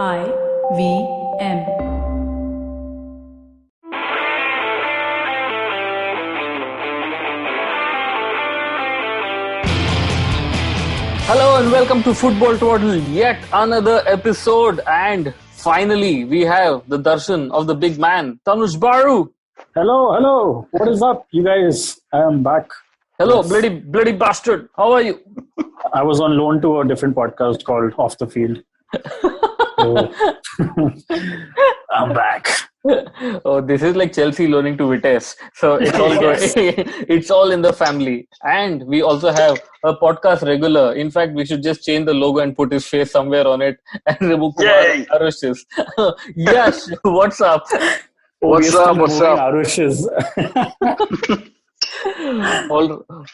IVM. Hello and welcome to Football Twaddle, yet another episode, and finally we have the darshan of the big man, Tanush Baru. Hello. What is up, you guys? I am back. Hello, Yes. bloody bastard. How are you? I was on loan to a different podcast called Off the Field. So, I'm back. Oh, this is like Chelsea loaning to Vitesse. So it's all good. It's all in the family. And we also have a podcast regular. In fact, we should just change the logo and put his face somewhere on it and remove Yay! Arush's. Yes, what's up? What's up? Arush's.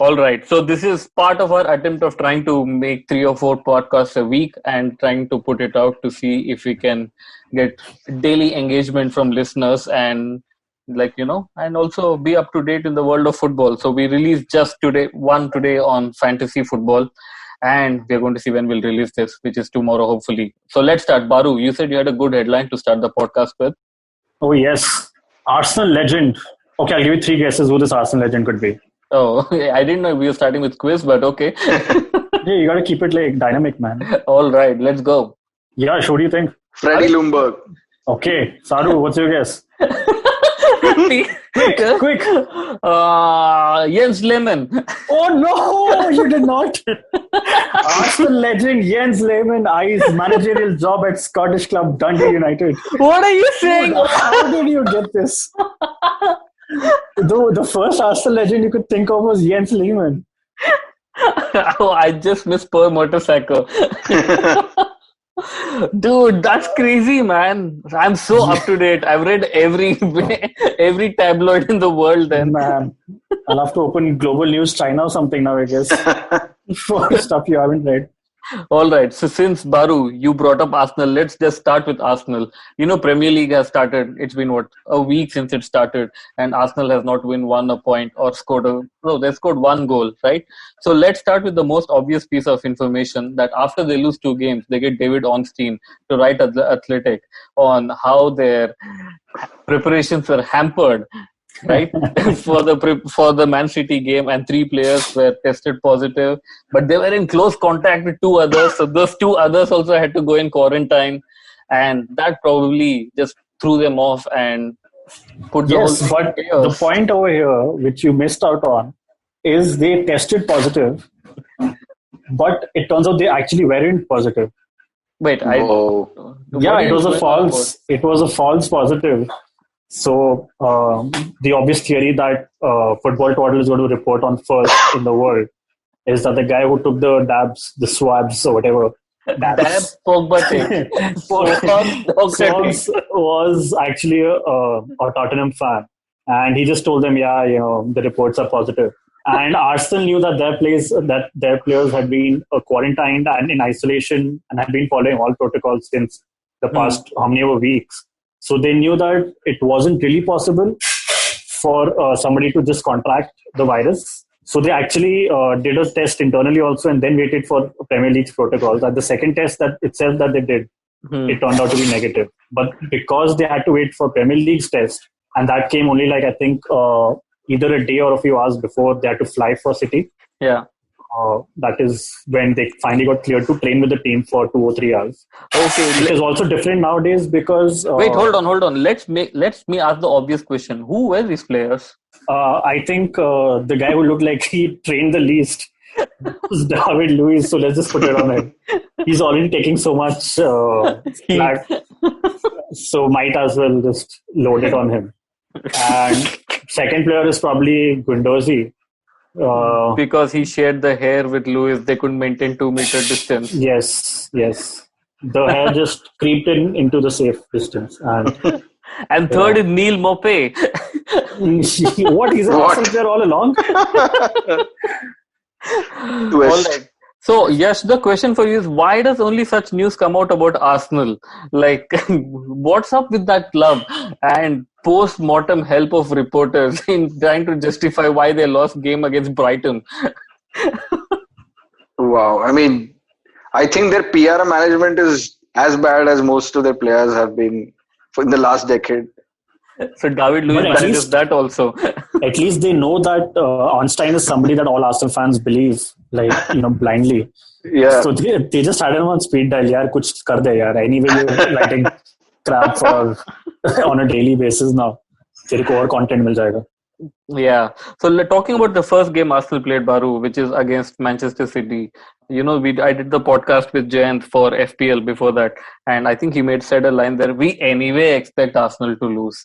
All right. So this is part of our attempt of trying to make 3 or 4 podcasts a week and trying to put it out to see if we can get daily engagement from listeners and and also be up to date in the world of football. So we released just one today on fantasy football, and we're going to see when we'll release this, which is tomorrow, hopefully. So let's start. Baru, you said you had a good headline to start the podcast with. Oh, yes. Arsenal legend. Okay, I'll give you 3 guesses who this Arsenal legend could be. Oh, I didn't know we were starting with quiz, but okay. Yeah, you got to keep it like dynamic, man. All right, let's go. Yeah, who do you think? Freddie Ljungberg. Okay, Saru, what's your guess? Quick. Jens Lehmann. Oh, no, you did not. Arsenal legend Jens Lehmann eyes managerial job at Scottish club Dundee United. What are you saying? How did you get this? The first Arsenal legend you could think of was Jens Lehmann. Oh, I just missed Per Mertesacker. Dude, that's crazy, man. I'm so up to date. I've read every tabloid in the world then. Man, I'll have to open Global News China or something now, I guess, for stuff you haven't read. All right. So since Baru, you brought up Arsenal, let's just start with Arsenal. Premier League has started. It's been a week since it started, and Arsenal has not won a point or they scored 1 goal, right? So let's start with the most obvious piece of information that after they lose 2 games, they get David Ornstein to write at the Athletic on how their preparations were hampered. Right for the Man City game, and 3 players were tested positive, but they were in close contact with 2 others, so those 2 others also had to go in quarantine, and that probably just threw them off and put the whole thing but in chaos. the point over here which you missed out on is they tested positive, but it turns out they actually weren't positive. Wait, Whoa. It was a false positive. So the obvious theory that Football Twaddle is going to report on first in the world is that the guy who took the swabs or whatever, swabs was actually a Tottenham fan, and he just told them, the reports are positive. And Arsenal knew that their players had been quarantined and in isolation and had been following all protocols since the past how many weeks. So they knew that it wasn't really possible for somebody to just contract the virus. So they actually did a test internally also, and then waited for Premier League protocols. At the second test that itself that they did, it turned out to be negative. But because they had to wait for Premier League's test, and that came only either a day or a few hours before they had to fly for City. Yeah. That is when they finally got cleared to train with the team for 2 or 3 hours. Okay. It is also different nowadays because... Wait, hold on. Let me ask the obvious question. Who were these players? I think the guy who looked like he trained the least was David Luiz. So let's just put it on him. He's already taking so much slack. So might as well just load it on him. And second player is probably Guendouzi. Because he shared the hair with Luis, they couldn't maintain 2-meter distance. Yes. The hair just creeped into the safe distance. And third is Neil Maupay. What? He's an Arsenal player all along? All right. So, Yash, the question for you is, why does only such news come out about Arsenal? What's up with that club? And post-mortem help of reporters in trying to justify why they lost game against Brighton. Wow. I mean, I think their PR management is as bad as most of their players have been in the last decade. So David Luiz But at manages least- that also. At least they know that Ornstein is somebody that all Arsenal fans believe, like, blindly. Yeah. So they just had him on speed dial. Yaar, kuch kar de yaar. Anyway, you're writing crap for on a daily basis now. तेरे को और content मिल जाएगा. Yeah. So talking about the first game Arsenal played, Baru, which is against Manchester City. I did the podcast with Jayant for FPL before that, and I think he said a line there. We anyway expect Arsenal to lose,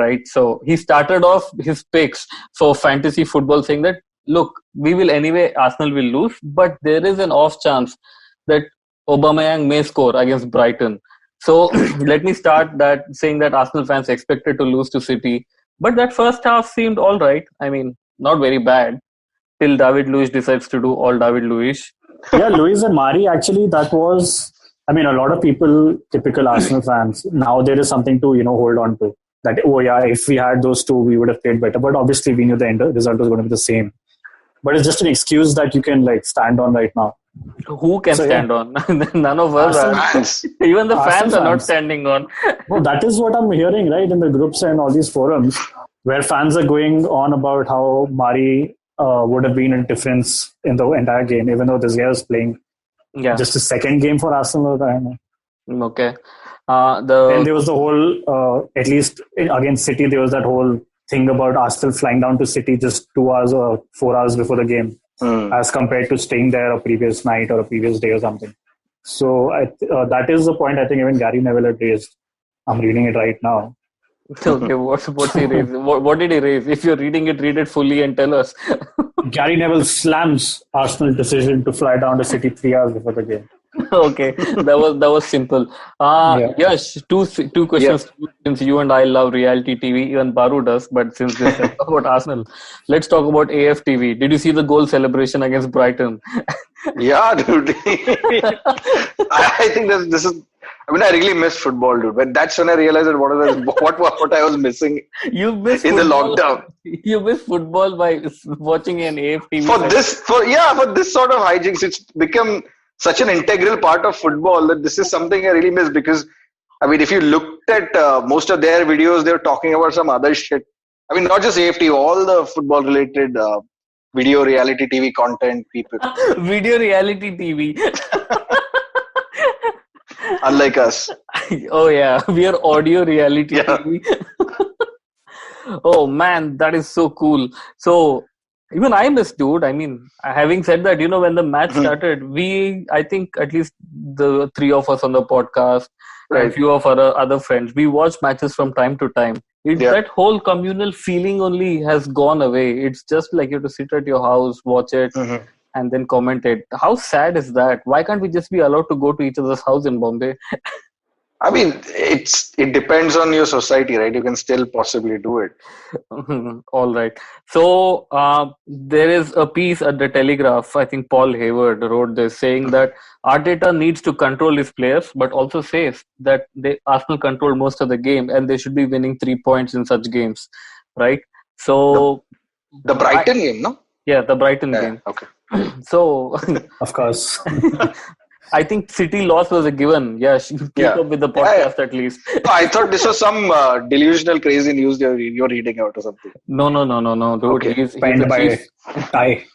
right? So he started off his picks for fantasy football saying that, look, we will anyway, Arsenal will lose, but there is an off chance that Aubameyang may score against Brighton. So let me start that saying that Arsenal fans expected to lose to City. But that first half seemed all right. I mean, not very bad till David Luiz decides to do all David Luiz. Yeah, Luiz and Mari, actually, that was, a lot of people, typical Arsenal fans, now there is something to, hold on to. That, if we had those two, we would have played better. But obviously, we knew the end result was going to be the same. But it's just an excuse that you can, stand on right now. Who can stand on? None of us Arsenal are. Fans. Even the Arsenal fans are not fans. standing on. Well, that is what I'm hearing, right, in the groups and all these forums, where fans are going on about how Mari would have been a difference in the entire game, even though this guy was playing Yeah. just a second game for Arsenal. I don't know. Okay. And there was the whole, at least against City, there was that whole thing about Arsenal flying down to City just 2 hours or 4 hours before the game, as compared to staying there a previous night or a previous day or something. So that is the point I think even Gary Neville had raised. I'm reading it right now. Okay, what's he raise? What did he raise? If you're reading it, read it fully and tell us. Gary Neville slams Arsenal decision to fly down to City 3 hours before the game. Okay, that was simple. Yeah. Yes, two questions. Since you and I love reality TV, even Baru does. But since this is about Arsenal, let's talk about AFTV. Did you see the goal celebration against Brighton? Yeah, dude. I think this is. I really miss football, dude. But that's when I realized that what I was missing You miss in the football. lockdown. You miss football by watching an AFTV. For this sort of hijinks, it's become such an integral part of football that this is something I really miss because, if you looked at most of their videos, they were talking about some other shit. Not just AFT, all the football related video reality TV content people, Video reality TV. unlike us. Oh yeah, we are audio reality Yeah. TV. Oh man, that is so cool. So even I miss, dude. Having said that, when the match started, I think at least the three of us on the podcast and a Right. few of our other friends, we watch matches from time to time. Yeah. That whole communal feeling only has gone away. It's just like you have to sit at your house, watch it, and then comment it. How sad is that? Why can't we just be allowed to go to each other's house in Bombay? It depends on your society, right? You can still possibly do it. All right. So there is a piece at the Telegraph. I think Paul Hayward wrote this saying that Arteta needs to control his players, but also says that Arsenal control most of the game and they should be winning 3 points in such games, right? So The Brighton game, no? yeah, the Brighton Yeah, game. okay. So Of course. I think City loss was a given. Yeah, keep Yeah. up with the podcast at least. I thought this was some delusional, crazy news you're reading out or something. No, dude. Okay. He's Penned a by chief. Ty.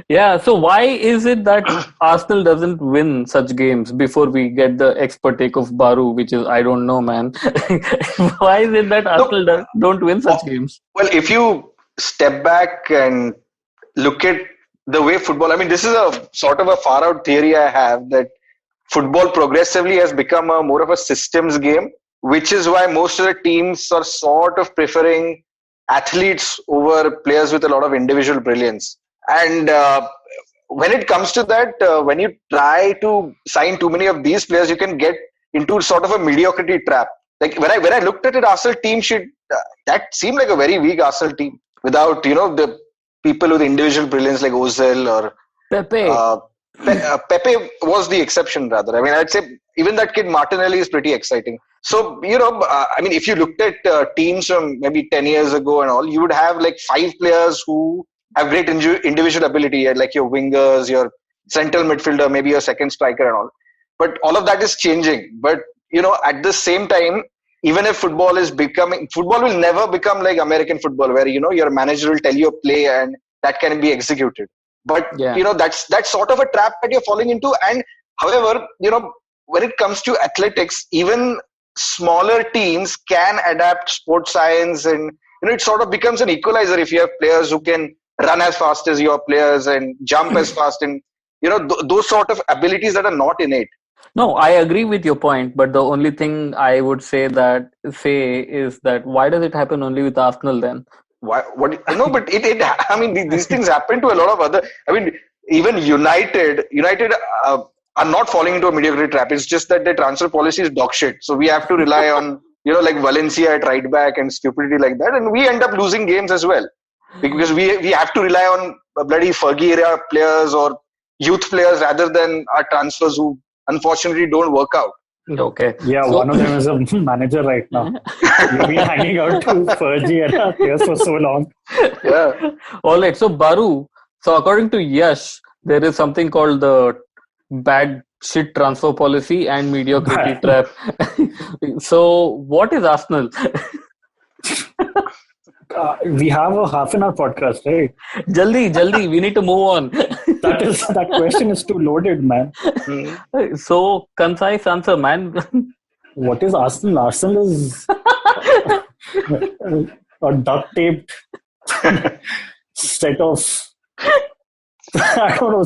Yeah, so why is it that Arsenal doesn't win such games before we get the expert take of Baru, which is, I don't know, man. Why is it that Arsenal don't win such games? Well, if you step back and look at the way football, this is a sort of a far out theory I have that football progressively has become more of a systems game, which is why most of the teams are sort of preferring athletes over players with a lot of individual brilliance. And when it comes to that, when you try to sign too many of these players, you can get into sort of a mediocrity trap. Like when I looked at it, Arsenal team that seemed like a very weak Arsenal team without the people with individual brilliance like Ozil or Pepe. Pepe was the exception rather. I'd say even that kid Martinelli is pretty exciting. So, if you looked at teams from maybe 10 years ago and all, you would have like 5 players who have great individual ability, like your wingers, your central midfielder, maybe your second striker and all. but all of that is changing. But at the same time, even if football will never become like American football, where your manager will tell you a play and that can be executed. But that's sort of a trap that you're falling into. And however, when it comes to athletics, even smaller teams can adapt sports science, and it sort of becomes an equalizer if you have players who can run as fast as your players and jump as fast, and those sort of abilities that are not innate. No, I agree with your point, but the only thing I would say is that why does it happen only with Arsenal then? Why? What? But I mean, these things happen to a lot of other. I mean, even United are not falling into a mediocrity trap. It's just that their transfer policy is dog shit. So we have to rely on like Valencia at right back and stupidity like that, and we end up losing games as well because we have to rely on bloody Fergie era players or youth players rather than our transfers who unfortunately don't work out. Okay. Yeah, so, one of them is a manager right now. You've been hanging out to Fergie and players for so long. Yeah. All right. So Baru, so according to Yash, there is something called the bad shit transfer policy and mediocrity trap. So what is Arsenal? We have a half an hour podcast, right? Jaldi, we need to move on. That question is too loaded, man. So concise answer, man. What is Arsenal? Arsenal is a duct taped set of I don't know,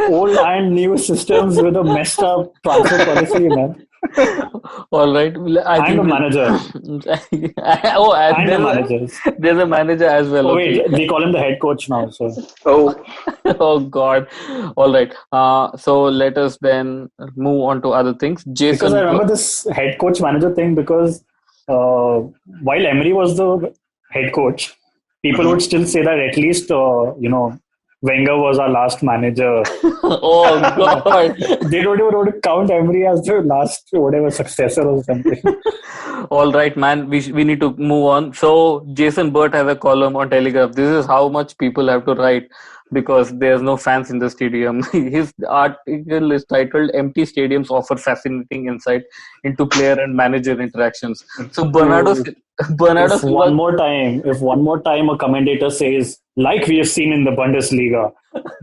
old and new systems with a messed up transfer policy, man. All right. And a manager. And the managers. There's a manager as well. Oh, wait, they call him the head coach now. So. Oh God. All right. So let us then move on to other things. Jason. Because I remember this head coach manager thing because while Emery was the head coach, people would still say that at least, Wenger was our last manager. Oh God! They don't even want to count Emery as the last successor or something. All right, man. We need to move on. So Jason Burt has a column on Telegraph. This is how much people have to write because there's no fans in the stadium. His article is titled "Empty Stadiums Offer Fascinating Insight into Player and Manager Interactions." So Bernardo if one more time a commentator says, like we have seen in the Bundesliga,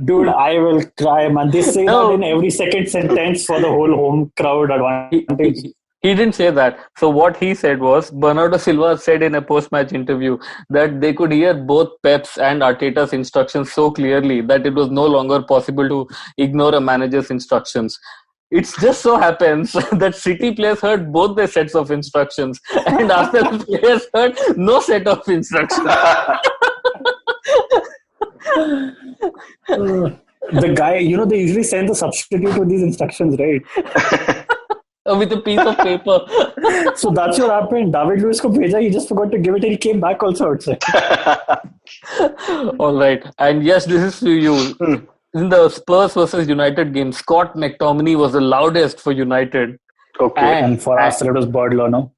dude, I will cry, man. They say that in every second sentence for the whole home crowd advantage. He didn't say that. So what he said was, Bernardo Silva said in a post-match interview that they could hear both Pep's and Arteta's instructions so clearly that it was no longer possible to ignore a manager's instructions. It just so happens that City players heard both their sets of instructions and Arsenal players heard no set of instructions. The guy, they usually send the substitute with these instructions, right? With a piece of paper. So that's what happened. David Luiz ko bheja, he just forgot to give it and he came back also outside. All right. And yes, this is to you. In the Spurs versus United game, Scott McTominay was the loudest for United. Okay. And for Arsenal, it was Birdlaw, no?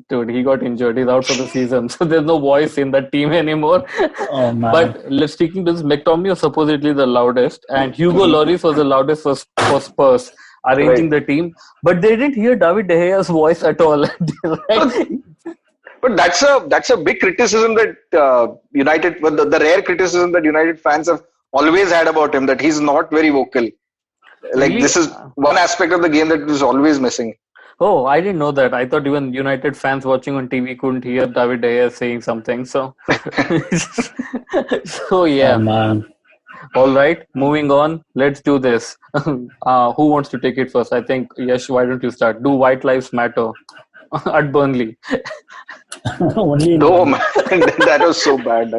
Dude, he got injured. He's out for the season. So there's no voice in that team anymore. Oh, man. But speaking to this, McTominay was supposedly the loudest. And Hugo Lloris was the loudest for Spurs, arranging the team. But they didn't hear David De Gea's voice at all. Right? But that's a big criticism that United, the rare criticism that United fans have always had about him, that he's not very vocal. Like, really? This is one aspect of the game that is always missing. Oh, I didn't know that. I thought even United fans watching on TV couldn't hear David De Gea saying something. So, yeah. Oh, man. All right, moving on. Let's do this. Who wants to take it first? I think, Yash, why don't you start? Do White Lives Matter at Burnley? No, man. That was so bad.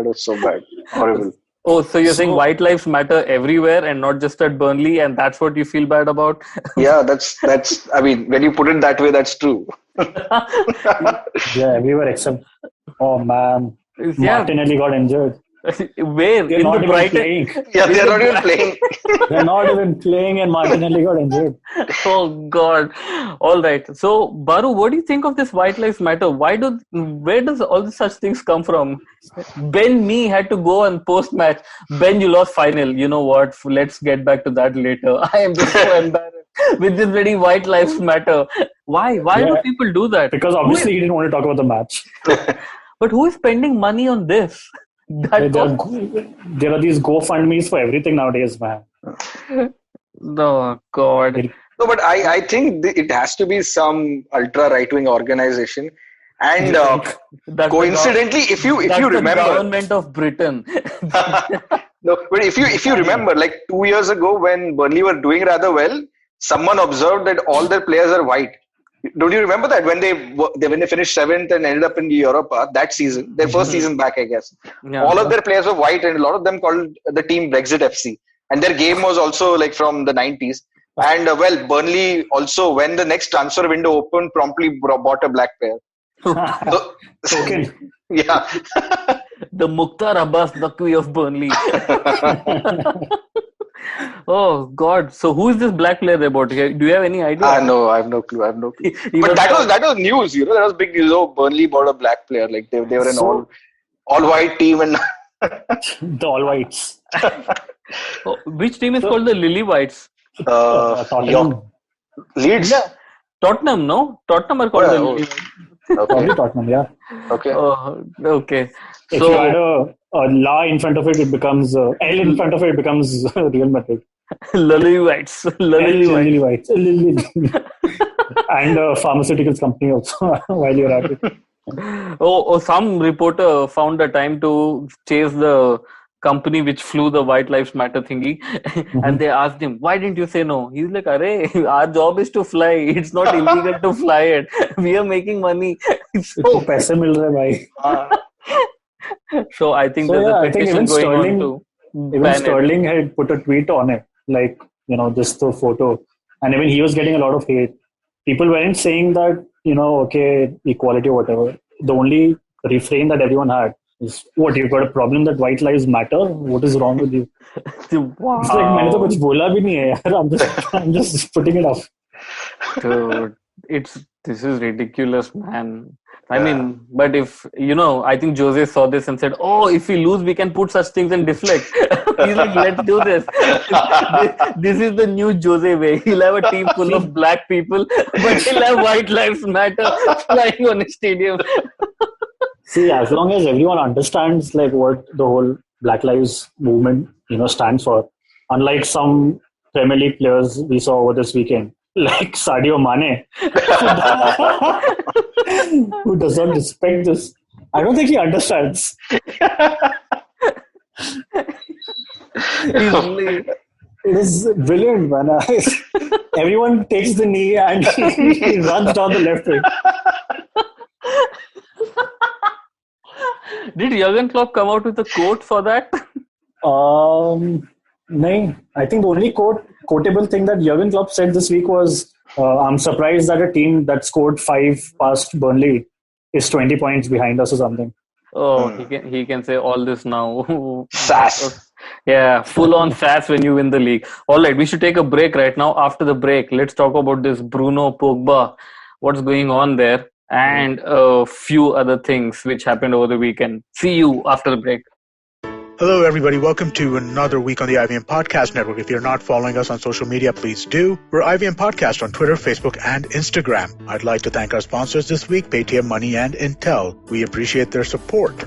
Horrible. Oh, so you're saying White Lives Matter everywhere and not just at Burnley, and that's what you feel bad about? Yeah, that's. I mean, when you put it that way, that's true. Yeah, everywhere except. Oh man, Martinelli got injured. Where? They're not even playing. Yeah, they're not even playing. They're not even playing, and Martinelli got injured. Oh God! All right. So, Baru, what do you think of this White Lives Matter? Where does all such things come from? Ben Mee had to go and post-match. Ben, you lost final. You know what? Let's get back to that later. I am just so embarrassed. with this very white lives matter. Why? Why do people do that? Because obviously he didn't want to talk about the match. But who is spending money on this? There are these GoFundMes for everything nowadays, man. Oh God. No, but I think it has to be some ultra right wing organization. And coincidentally, if you remember, the government of Britain. No, but if you remember, like 2 years ago when Burnley were doing rather well, someone observed that all their players are white. Don't you remember that when they finished seventh and ended up in Europa that season, their first season back, I guess. Yeah. All of their players were white, and a lot of them called the team Brexit FC, and their game was also like from the 90s. And Burnley also, when the next transfer window opened, promptly bought a black player. Okay. Yeah. The Mukhtar Abbas Naqvi of Burnley. Oh God! So who is this black player they bought? Do you have any idea? No, I have no clue. But that was news. That was big news. Oh, Burnley bought a black player. Like they were an all white team, and the all whites. Which team is called the Lily Whites? Tottenham. Leeds. Yeah. Tottenham, no? Tottenham are called the Lily Whites. Probably Tottenham, yeah. Okay. Okay. If you add a La in front of it, it becomes L in front of it becomes Real Madrid. Lily Whites. Lily Whites. And a pharmaceuticals company also while you're at it. Some reporter found a time to chase the company which flew the White Lives Matter thingy, and they asked him, "Why didn't you say no?" He's like, "Arey, our job is to fly. It's not illegal to fly it. We are making money." So, paise mil rahe bhai. So I think there's a petition going on to even Sterling had put a tweet on it, like, just the photo, and even he was getting a lot of hate. People weren't saying that, okay, equality or whatever. The only refrain that everyone had is, what, you've got a problem that white lives matter? What is wrong with you? Wow. It's like, मैंने तो कुछ बोला भी नहीं है यार. I'm just putting it off. Dude, this is ridiculous, man. I mean, but if, I think Jose saw this and said, "Oh, if we lose, we can put such things and deflect." He's like, "Let's do this." This is the new Jose way. He'll have a team full of black people, but he'll have White Lives Matter flying on a stadium. See, as long as everyone understands like what the whole Black Lives movement, stands for, unlike some Premier League players we saw over this weekend, like Sadio Mane, who does not respect this. I don't think he understands. It is brilliant, man. Everyone takes the knee and he runs down the left wing. Did Jurgen Klopp come out with a quote for that? No. I think the only quotable thing that Jurgen Klopp said this week was, "I'm surprised that a team that scored 5 past Burnley is 20 points behind us," or something. Oh, he can say all this now. Sass. Yeah, full on sass when you win the league. All right, we should take a break right now. After the break, let's talk about this Bruno Pogba. What's going on there? And a few other things which happened over the weekend. See you after the break. Hello, everybody. Welcome to another week on the IVM Podcast Network. If you're not following us on social media, please do. We're IVM Podcast on Twitter, Facebook, and Instagram. I'd like to thank our sponsors this week, Paytm Money and Intel. We appreciate their support.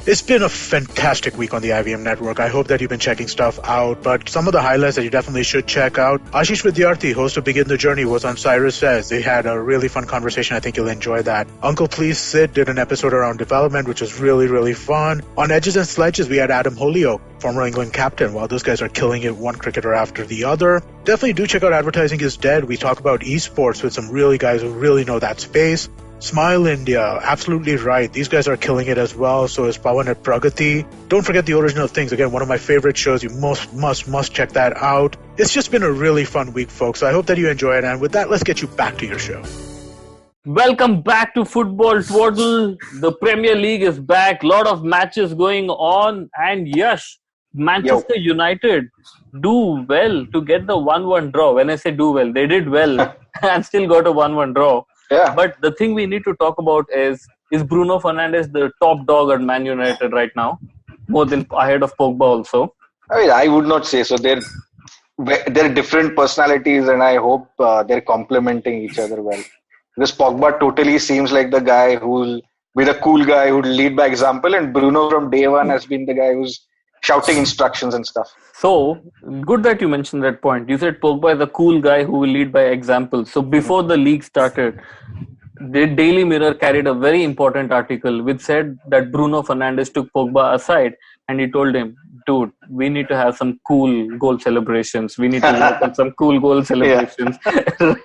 It's been a fantastic week on the IVM network. I hope that you've been checking stuff out, but some of the highlights that you definitely should check out. Ashish Vidyarthi, host of Begin the Journey, was on Cyrus Says. They had a really fun conversation. I think you'll enjoy that. Uncle Please Sid did an episode around development, which was really, really fun. On Edges and Sledges, we had Adam Holyoke, former England captain. While those guys are killing it, one cricketer after the other. Definitely do check out Advertising is Dead. We talk about esports with some really guys who really know that space. Smile India, absolutely right. These guys are killing it as well. So is Pawan at Pragati. Don't forget the Original Things. Again, one of my favorite shows. You must check that out. It's just been a really fun week, folks. I hope that you enjoy it. And with that, let's get you back to your show. Welcome back to Football Twaddle. The Premier League is back. Lot of matches going on. And yes, Manchester United do well to get the 1-1 draw. When I say do well, they did well and still got a 1-1 draw. Yeah. But the thing we need to talk about is Bruno Fernandes the top dog at Man United right now? More than ahead of Pogba also? I mean, I would not say so. They're they're different personalities, and I hope they're complementing each other well. Because Pogba totally seems like the guy who'll be the cool guy who'll lead by example, and Bruno from day one has been the guy who's shouting instructions and stuff. So, good that you mentioned that point. You said Pogba is a cool guy who will lead by example. So, before the league started, the Daily Mirror carried a very important article which said that Bruno Fernandes took Pogba aside and he told him, dude, we need to have some cool goal celebrations. We need to work on some cool goal celebrations.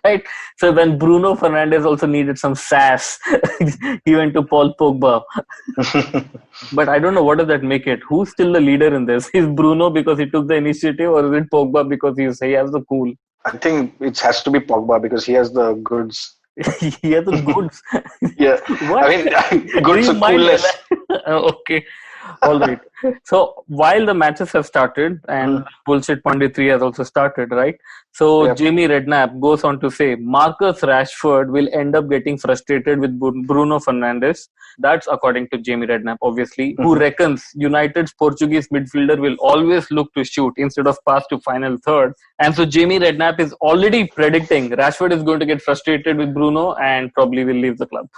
Right? So then Bruno Fernandes also needed some sass. He went to Paul Pogba. But I don't know, what does that make it? Who's still the leader in this? Is Bruno because he took the initiative, or is it Pogba because he has the cool? I think it has to be Pogba because he has the goods. He has the goods. Yeah. What? I mean, goods of coolness. Okay. All right. So while the matches have started and bullshit punditry has also started, right? So Jamie Redknapp goes on to say Marcus Rashford will end up getting frustrated with Bruno Fernandes. That's according to Jamie Redknapp, obviously, who reckons United's Portuguese midfielder will always look to shoot instead of pass to final third. And so Jamie Redknapp is already predicting Rashford is going to get frustrated with Bruno and probably will leave the club.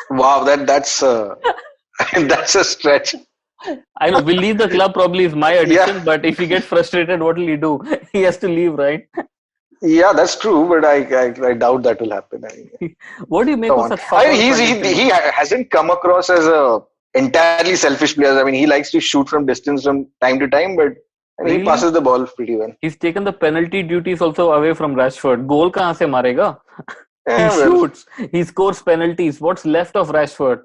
Wow, that's that's a stretch. I know, will leave the club probably is my addition, but if he gets frustrated, what will he do? He has to leave, right? Yeah, that's true, but I doubt that will happen. What do you make of such? He hasn't come across as a entirely selfish player. I mean, he likes to shoot from distance from time to time, but he passes the ball pretty well. He's taken the penalty duties also away from Rashford. Goal kahan se marega? He shoots. He scores penalties. What's left of Rashford?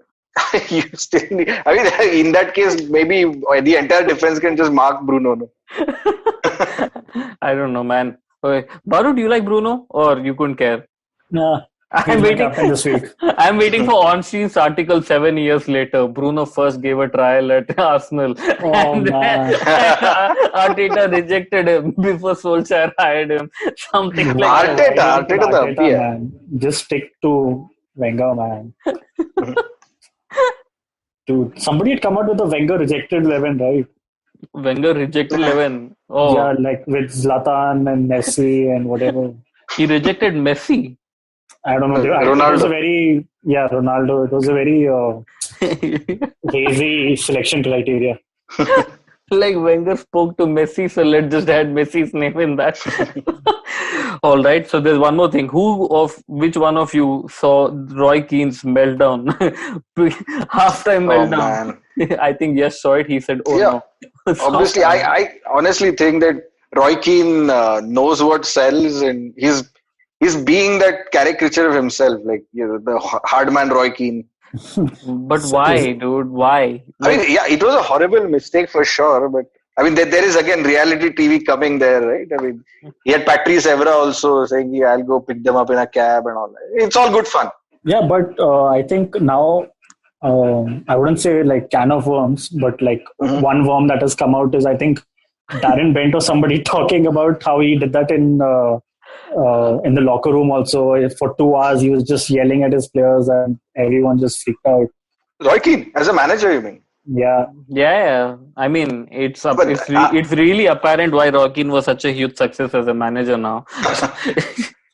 You still need, I mean, in that case, maybe the entire defense can just mark Bruno. No? I don't know, man. Okay. Baru, do you like Bruno or you couldn't care? No. I'm waiting this week. I'm waiting for Onstein's article 7 years later. Bruno first gave a trial at Arsenal. Oh, man. Arteta rejected him before Solskjaer hired him. Something like that. Arteta, man. Just stick to Wenger, man. Dude, somebody had come out with a Wenger rejected 11, right? Wenger rejected 11. Oh. Yeah, like with Zlatan and Messi and whatever. He rejected Messi. I don't know. Ronaldo. It was a very, Ronaldo. It was a very hazy selection criteria. Like Wenger spoke to Messi, so let's just add Messi's name in that. All right. So there's one more thing. Which one of you saw Roy Keane's meltdown? Halftime meltdown. Man. I think Yash saw it. He said, "Oh no." Obviously, I honestly think that Roy Keane knows what sells, and he's being that caricature of himself, like the hard man Roy Keane. But why, dude? Why? I mean, it was a horrible mistake for sure. But I mean, there is again reality TV coming there, right? I mean, he had Patrice Evra also saying, "Yeah, I'll go pick them up in a cab and all that." It's all good fun. Yeah, but I think now I wouldn't say like can of worms, but like one worm that has come out is I think Darren Bent or somebody talking about how he did that in the locker room also. For 2 hours, he was just yelling at his players and everyone just freaked out. Roy Keane, as a manager, you mean? Yeah. I mean, it's really apparent why Roy Keane was such a huge success as a manager now.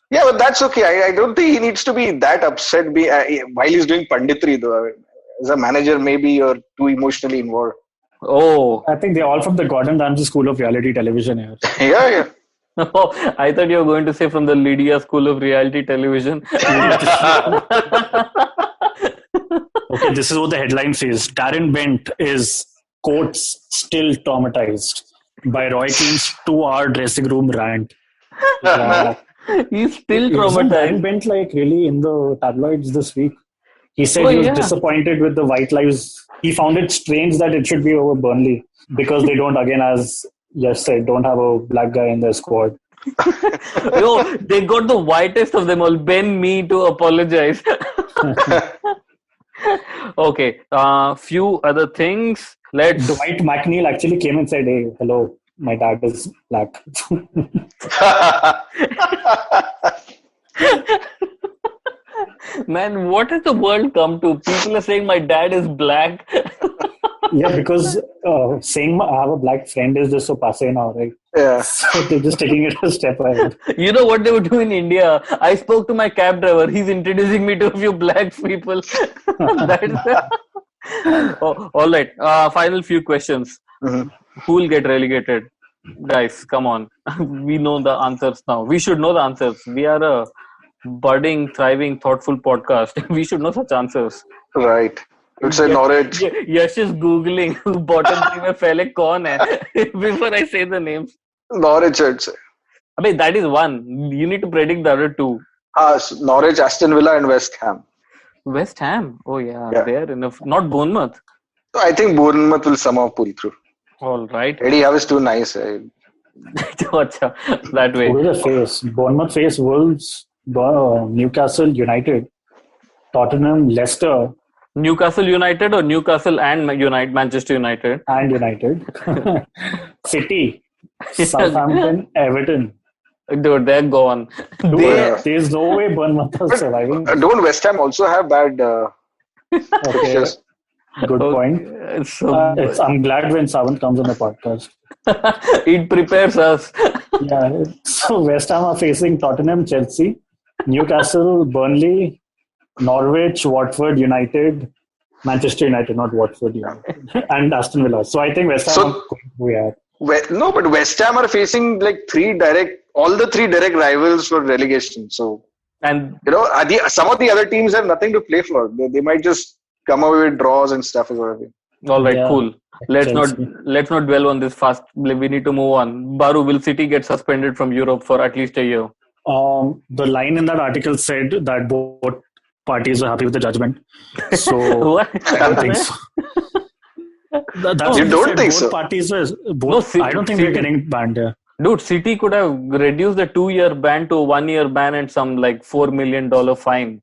Yeah, but that's okay. I don't think he needs to be that upset while he's doing panditri, though. I mean, as a manager, maybe you're too emotionally involved. Oh. I think they're all from the Gordon Ramsay School of Reality Television here. Yeah. Oh, I thought you were going to say from the Lydia School of Reality Television. Okay, this is what the headline says. Darren Bent is, quotes, still traumatized by Roy Keane's 2-hour dressing room rant. He's still traumatized. Wasn't Darren Bent like really in the tabloids this week? He said he was disappointed with the White Lives. He found it strange that it should be over Burnley because they don't, again, as Yash said, don't have a black guy in their squad. Yo, they got the whitest of them all. Ben Mee to apologize. Okay, few other things. Dwight McNeil actually came and said, "Hey, hello, my dad is black." Man, what has the world come to? People are saying my dad is black. Yeah, because saying I have a black friend is just so passe now, right? Yeah. So they're just taking it a step ahead. You know what they would do in India? I spoke to my cab driver. He's introducing me to a few black people. Oh, all right. Final few questions. Mhm. Who will get relegated? Guys, come on. We know the answers now. We should know the answers. We are a budding, thriving, thoughtful podcast. We should know such answers. Right. It's a Norwich. Yash is googling bottom three में पहले कौन है before I say the names. Norwich, I'd say. I mean, that is one. You need to predict the other two. Norwich, Aston Villa, and West Ham. West Ham. Oh yeah, Yeah. they're enough. Not Bournemouth. So I think Bournemouth will somehow pull through. All right. Eddie Howe is too nice. Acha, that way. Who do they face? Bournemouth face Wolves, Newcastle United, Tottenham, Leicester, Newcastle United or Newcastle and Manchester United? and United. City, Southampton, Everton. Dude, they're gone. Dude, They, there's no way Bournemouth are surviving. Don't West Ham also have bad Okay, fixtures? good point. so, I'm glad when Savant comes on the podcast. it prepares us. Yeah, so West Ham are facing Tottenham, Chelsea, Newcastle, Burnley, Norwich, Watford, United, Manchester United, not Watford, United, and Aston Villa. So I think West Ham So- are going No, but West Ham are facing like all the three direct rivals for relegation. So, And some of the other teams have nothing to play for. They might just come away with draws and stuff as well. all right, Yeah. cool. Let's Chelsea. not dwell on this fast. We need to move on. Baru, will City get suspended from Europe for at least a year? The line in that article said that both parties were happy with the judgment. So What? I don't think so. That's You what they don't said. think both so? Parties were No, I don't think we're getting banned here. Dude, City could have reduced the 2-year ban to a 1-year ban and some like $4 million fine,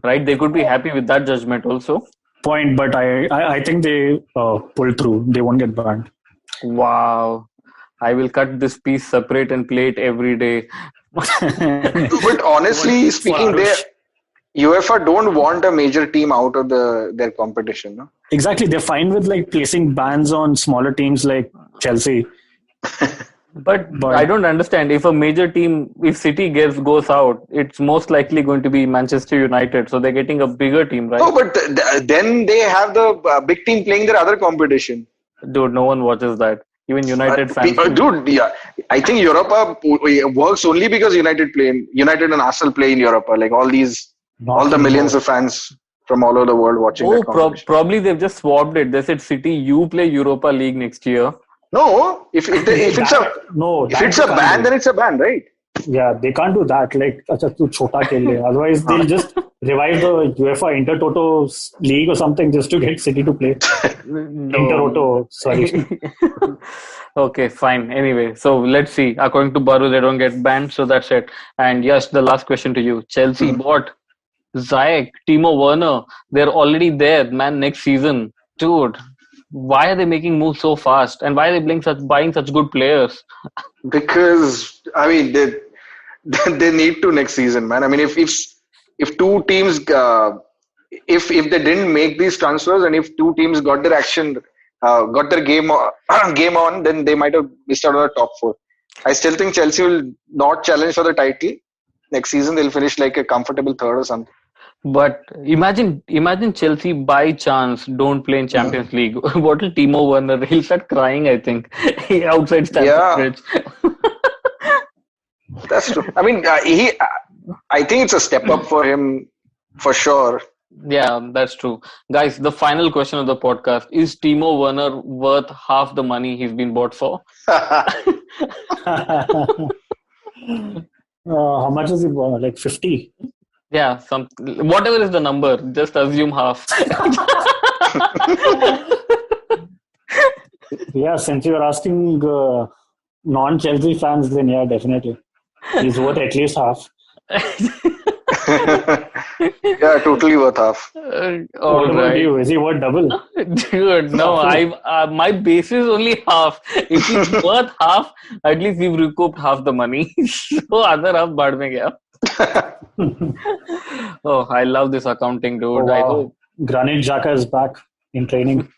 right? They could be happy with that judgment also. Point, but I think they pull through. They won't get banned. Wow. I will cut this piece separate and play it every day. But honestly speaking, UEFA don't want a major team out of their competition. No? Exactly. They're fine with like placing bans on smaller teams like Chelsea. But I don't understand. If a major team, if City goes out, it's most likely going to be Manchester United. So they're getting a bigger team, right? No, but then they have the big team playing their other competition. Dude, no one watches that. Even United fans. Dude, yeah, I think Europa works only because United and Arsenal play in Europa. Like all the millions of fans from all over the world watching that competition. Probably they've just swapped it. They said, City, you play Europa League next year. No, if it's a ban, then it's a ban, right? Yeah, they can't do that. Like, acha, tu chota khel le. Otherwise, they'll just revive the UEFA Intertoto League or something just to get City to play. Intertoto, sorry. Okay, fine. Anyway, so let's see. According to Baru, they don't get banned, so that's it. And yes, the last question to you. Chelsea bought Ziyech, Timo Werner. They're already there, man, next season. Dude, why are they making moves so fast? And why are they buying such good players? Because, I mean, they need to next season, man. I mean, if two teams, if they didn't make these transfers and if two teams got their game on, then they might have missed out on the top four. I still think Chelsea will not challenge for the title. Next season, they'll finish like a comfortable third or something. But imagine Chelsea by chance don't play in Champions League. What will Timo Werner? He'll start crying, I think, outside Stamford Bridge. That's true. I mean, I think it's a step up for him for sure. Yeah, that's true. Guys, the final question of the podcast. Is Timo Werner worth half the money he's been bought for? How much is it? Like 50? Yeah, whatever is the number, just assume half. Yeah, since you're asking non-Chelsea fans, then yeah, definitely. He's worth at least half. Yeah, totally worth half. What about you? Is he worth double? Dude, no, my base is only half. If he's worth half, at least we've recouped half the money. So other half baad mein gaya. Oh, I love this accounting, dude. Oh, wow. I hope. Granit Xhaka is back in training.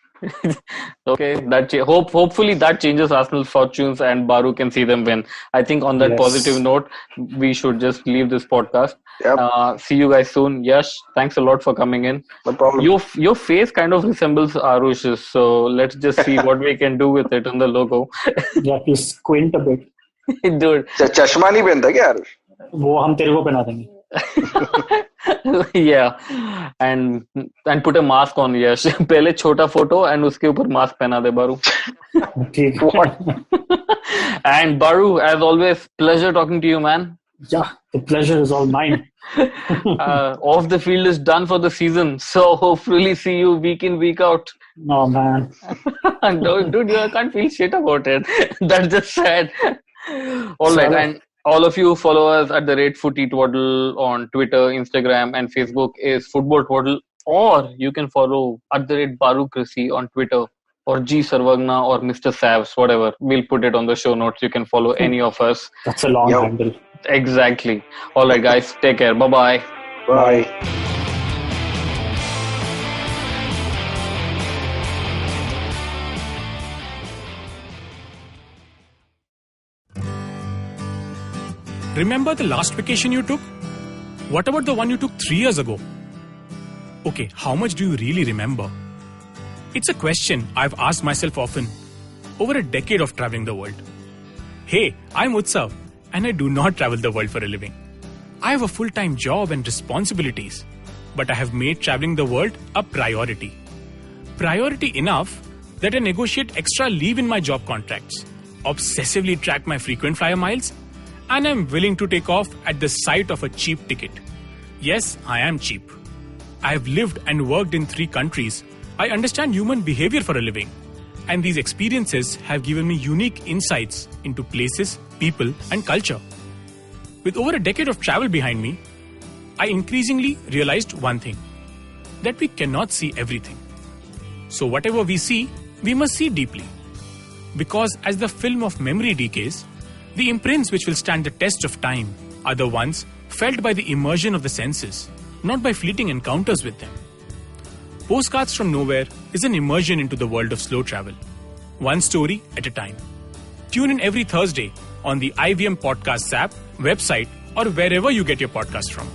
Okay, hopefully that changes Arsenal's fortunes and Baru can see them win. I think on that positive note, we should just leave this podcast. Yep. See you guys soon. Yash, thanks a lot for coming in. No problem. Your face kind of resembles Arush's, so let's just see what we can do with it on the logo. You have to squint a bit. Dude. चश्मा नहीं पहनता क्या आरुष? वो हम तेरे को पहना देंगे. Yeah, and put a mask on. Yash. पहले छोटा photo and उसके ऊपर mask पहना दे Baru. And Baru, as always, pleasure talking to you, man. Yeah, the pleasure is all mine. Off the field is done for the season, so hopefully see you week in, week out. Oh man. Dude, you can't feel shit about it. That's just sad. All right, and all of you follow us at @FootyTwaddle on Twitter, Instagram, and Facebook is Football Twaddle, or you can follow @Baru Krisi on Twitter, or G Sarvagna, or Mr. Savs, whatever. We'll put it on the show notes. You can follow any of us. That's a long handle. Exactly. All right, guys. Take care. Bye-bye. Bye. Remember the last vacation you took? What about the one you took 3 years ago? Okay, how much do you really remember? It's a question I've asked myself often over a decade of traveling the world. Hey, I'm Utsav, and I do not travel the world for a living. I have a full-time job and responsibilities, but I have made traveling the world a priority. Priority enough that I negotiate extra leave in my job contracts, obsessively track my frequent flyer miles, and I'm willing to take off at the sight of a cheap ticket. Yes, I am cheap. I have lived and worked in 3 countries. I understand human behavior for a living. And these experiences have given me unique insights into places, people, and culture. With over a decade of travel behind me, I increasingly realized one thing, that we cannot see everything. So whatever we see, we must see deeply. Because as the film of memory decays, the imprints which will stand the test of time are the ones felt by the immersion of the senses, not by fleeting encounters with them. Postcards from Nowhere is an immersion into the world of slow travel, one story at a time. Tune in every Thursday on the IVM Podcasts app, website, or wherever you get your podcast from.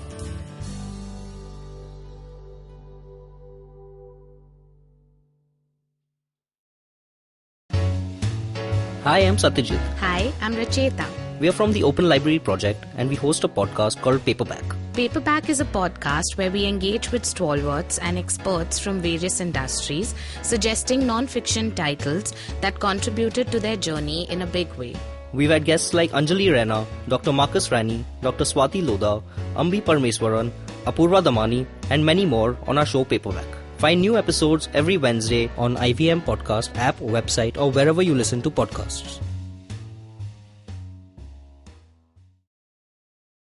Hi, I'm Satyajit. Hi, I'm Racheta. We are from the Open Library Project and we host a podcast called Paperback. Paperback is a podcast where we engage with stalwarts and experts from various industries, suggesting non-fiction titles that contributed to their journey in a big way. We've had guests like Anjali Raina, Dr. Marcus Rani, Dr. Swati Lodha, Ambi Parmeswaran, Apurva Damani, and many more on our show Paperback. Find new episodes every Wednesday on IVM Podcast app, website, or wherever you listen to podcasts.